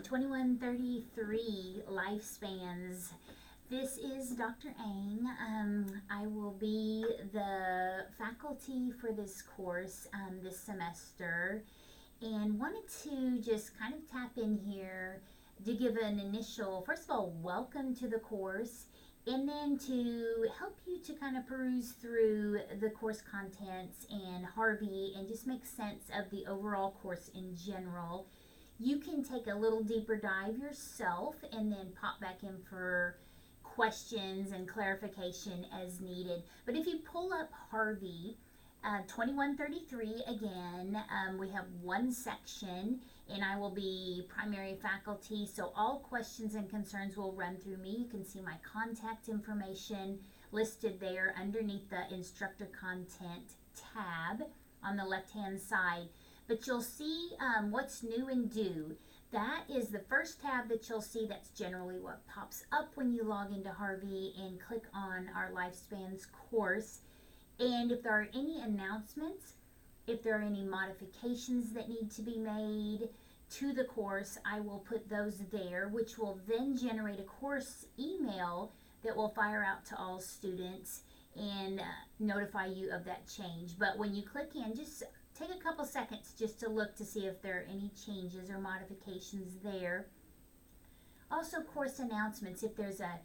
Fa21 lifespans. This is Dr. Ang. I will be the faculty for this course this semester, and wanted to just kind of tap in here to give an initial, first of all, welcome to the course, and then to help you to kind of peruse through the course contents and Harvey and just make sense of the overall course in general. You can take a little deeper dive yourself and then pop back in for questions and clarification as needed. But if you pull up Harvey 2133 again, we have one section, and I will be primary faculty, so all questions and concerns will run through me. You can see my contact information listed there underneath the instructor content tab on the left hand side. But you'll see what's new and due. That is the first tab that you'll see. That's generally what pops up when you log into Harvey and click on our Lifespans course. And if there are any announcements, if there are any modifications that need to be made to the course, I will put those there, which will then generate a course email that will fire out to all students and notify you of that change. But when you click in, just take a couple seconds just to look to see if there are any changes or modifications there. Also, course announcements. If there's a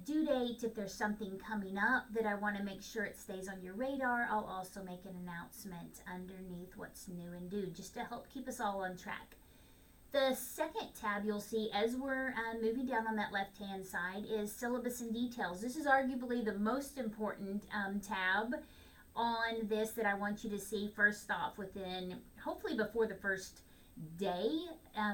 due date, if there's something coming up that I want to make sure it stays on your radar, I'll also make an announcement underneath what's new and due, just to help keep us all on track. The second tab you'll see as we're moving down on that left hand side is syllabus and details. This is arguably the most important tab on this that I want you to see first off within, hopefully before the first day.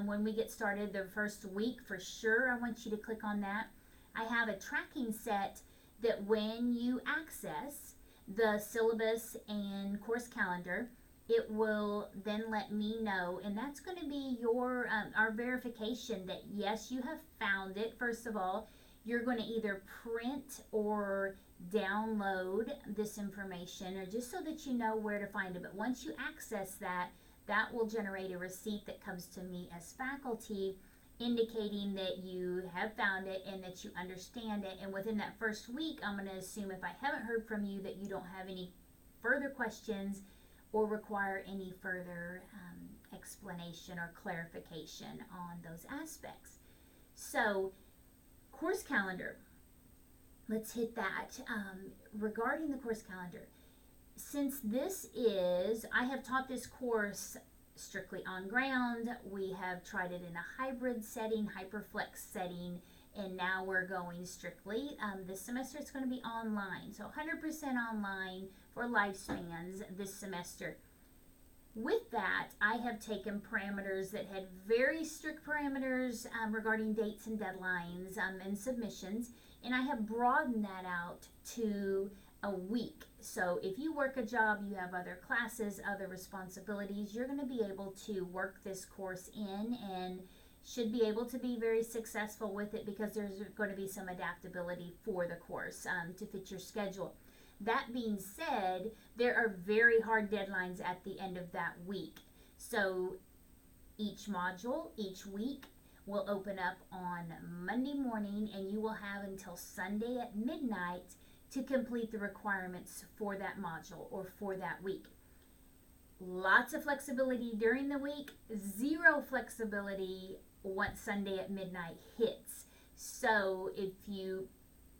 When we get started, the first week for sure, I want you to click on that. I have a tracking set that when you access the syllabus and course calendar, it will then let me know, and that's going to be your our verification that yes, you have found it. First of all, you're going to either print or download this information, or just so that you know where to find it. But once you access that, that will generate a receipt that comes to me as faculty, indicating that you have found it and that you understand it. And within that first week, I'm going to assume, if I haven't heard from you, that you don't have any further questions or require any further explanation or clarification on those aspects. So, course calendar. Let's hit that. Regarding the course calendar, since this is, I have taught this course strictly on ground. We have tried it in a hybrid setting, hyperflex setting, and now we're going strictly. This semester it's going to be online, so 100% online for lifespans this semester. With that, I have taken parameters that had very strict parameters regarding dates and deadlines and submissions, and I have broadened that out to a week. So if you work a job, you have other classes, other responsibilities, you're going to be able to work this course in and should be able to be very successful with it, because there's going to be some adaptability for the course to fit your schedule. That being said, there are very hard deadlines at the end of that week. So each module, each week, will open up on Monday morning, and you will have until Sunday at midnight to complete the requirements for that module or for that week. Lots of flexibility during the week, zero flexibility once Sunday at midnight hits. So if you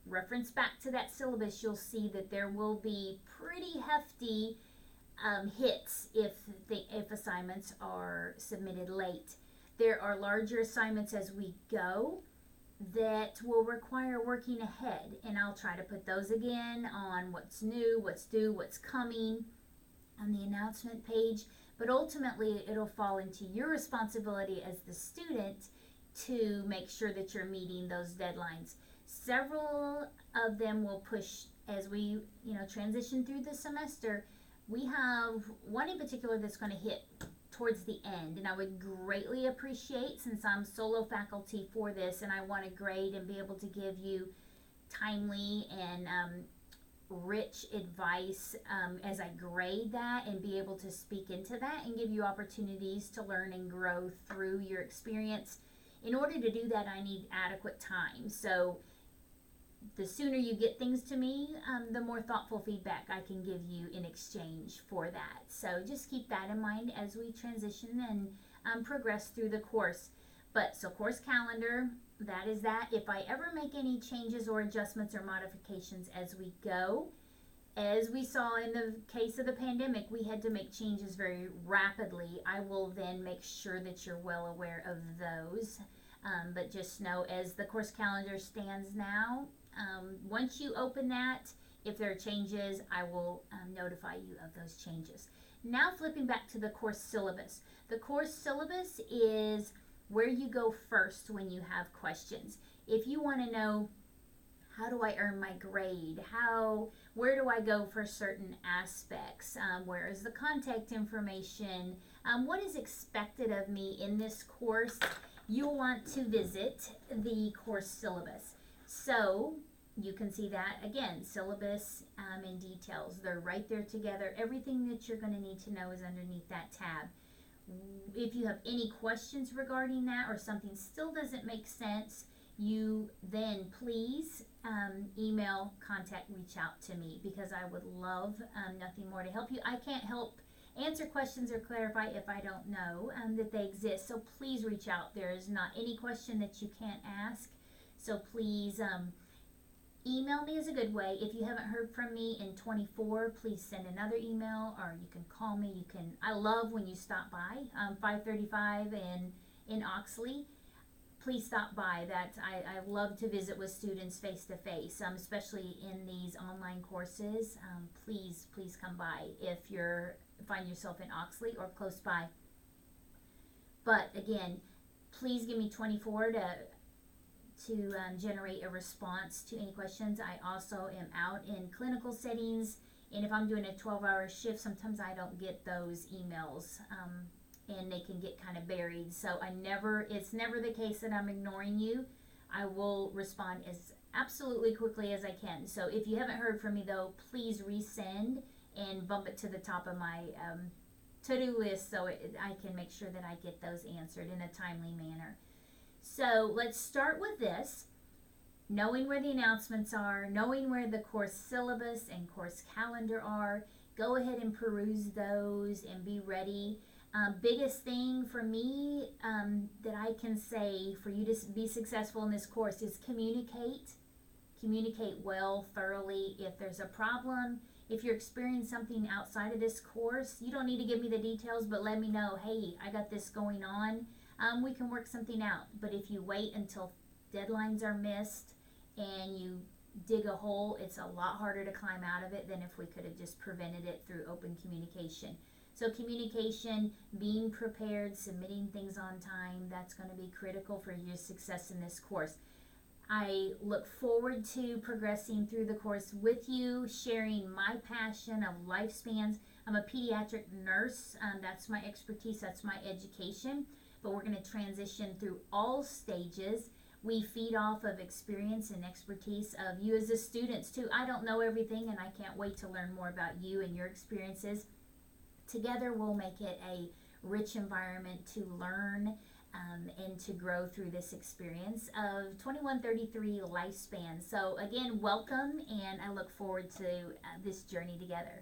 reference back to that syllabus, you'll see that there will be pretty hefty hits if assignments are submitted late. There are larger assignments as we go that will require working ahead, and I'll try to put those again on what's new, what's due, what's coming on the announcement page. But ultimately, it'll fall into your responsibility as the student to make sure that you're meeting those deadlines. Several of them will push as we transition through the semester. We have one in particular that's going to hit towards the end, and I would greatly appreciate, since I'm solo faculty for this and I want to grade and be able to give you timely and rich advice as I grade that, and be able to speak into that and give you opportunities to learn and grow through your experience. in order to do that, I need adequate time. So the sooner you get things to me, the more thoughtful feedback I can give you in exchange for that. So just keep that in mind as we transition and progress through the course. But so course calendar, that is that. If I ever make any changes or adjustments or modifications as we go, as we saw in the case of the pandemic, we had to make changes very rapidly. I will then make sure that you're well aware of those. But just know, as the course calendar stands now, once you open that, if there are changes, I will notify you of those changes. Now flipping back to the course syllabus. The course syllabus is where you go first when you have questions. If you want to know, how do I earn my grade? Where do I go for certain aspects? Where is the contact information? What is expected of me in this course? You'll want to visit the course syllabus. So you can see that again, syllabus and details. They're right there together. Everything that you're going to need to know is underneath that tab. If you have any questions regarding that or something still doesn't make sense, you then please email, contact, reach out to me, because I would love nothing more to help you. I can't help answer questions or clarify if I don't know that they exist. So please reach out. There is not any question that you can't ask. So please email me is a good way. If you haven't heard from me in 24, please send another email, or you can call me. I love when you stop by 535 in Oxley. Please stop by. I love to visit with students face to face, especially in these online courses. Please come by if you find yourself in Oxley or close by. But again, please give me 24 to generate a response to any questions. I also am out in clinical settings, and if I'm doing a 12-hour shift, sometimes I don't get those emails. And they can get kind of buried. So it's never the case that I'm ignoring you. I will respond as absolutely quickly as I can. So if you haven't heard from me though, please resend and bump it to the top of my to-do list so I can make sure that I get those answered in a timely manner. So let's start with this. Knowing where the announcements are, knowing where the course syllabus and course calendar are, go ahead and peruse those and be ready. Biggest thing for me that I can say for you to be successful in this course is communicate. Communicate well, thoroughly. If there's a problem, if you're experiencing something outside of this course, you don't need to give me the details, but let me know, hey, I got this going on. We can work something out. But if you wait until deadlines are missed and you dig a hole, it's a lot harder to climb out of it than if we could have just prevented it through open communication. So communication, being prepared, submitting things on time, that's going to be critical for your success in this course. I look forward to progressing through the course with you, sharing my passion of lifespans. I'm a pediatric nurse. That's my expertise. That's my education. But we're going to transition through all stages. We feed off of experience and expertise of you as the students too. I don't know everything, and I can't wait to learn more about you and your experiences. Together we'll make it a rich environment to learn and to grow through this experience of 2133 lifespan. So again, welcome, and I look forward to this journey together.